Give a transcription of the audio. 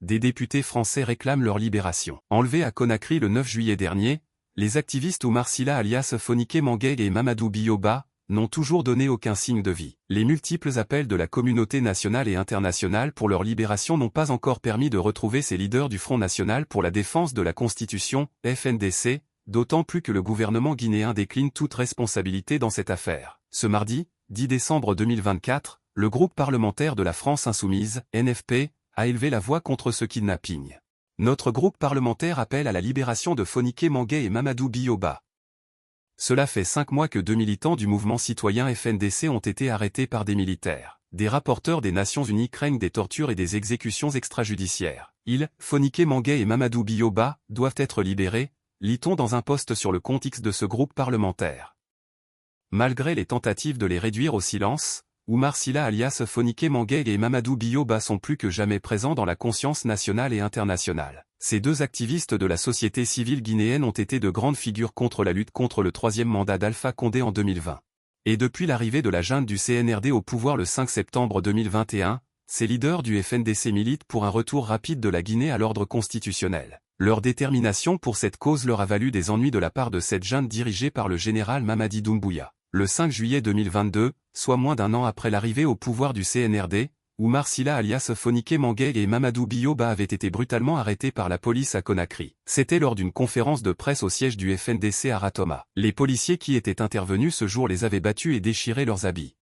des députés français réclament leur libération. Enlevés à Conakry le 9 juillet dernier, les activistes Oumar Silla alias Fonike Manguei et Mamadou Bioba n'ont toujours donné aucun signe de vie. Les multiples appels de la communauté nationale et internationale pour leur libération n'ont pas encore permis de retrouver ces leaders du Front National pour la défense de la Constitution, FNDC, d'autant plus que le gouvernement guinéen décline toute responsabilité dans cette affaire. Ce mardi, 10 décembre 2024, le groupe parlementaire de la France Insoumise, NFP, a élevé la voix contre ce kidnapping. Notre groupe parlementaire appelle à la libération de Fonike Manguei et Mamadou Bioba. Cela fait 5 mois que 2 militants du mouvement citoyen FNDC ont été arrêtés par des militaires. Des rapporteurs des Nations Unies craignent des tortures et des exécutions extrajudiciaires. Fonike Manguei et Mamadou Bioba, doivent être libérés, lit-on dans un post sur le compte X de ce groupe parlementaire. Malgré les tentatives de les réduire au silence, Oumar Silla alias Fonike Manguei et Mamadou Bioba sont plus que jamais présents dans la conscience nationale et internationale. Ces deux activistes de la société civile guinéenne ont été de grandes figures contre la lutte contre le troisième mandat d'Alpha Condé en 2020. Et depuis l'arrivée de la junte du CNRD au pouvoir le 5 septembre 2021, ces leaders du FNDC militent pour un retour rapide de la Guinée à l'ordre constitutionnel. Leur détermination pour cette cause leur a valu des ennuis de la part de cette junte dirigée par le général Mamadi Doumbouya. Le 5 juillet 2022, soit moins d'un an après l'arrivée au pouvoir du CNRD, Oumar Silla alias Fonike Manguei et Mamadou Bioba avaient été brutalement arrêtés par la police à Conakry. C'était lors d'une conférence de presse au siège du FNDC à Ratoma. Les policiers qui étaient intervenus ce jour les avaient battus et déchiré leurs habits.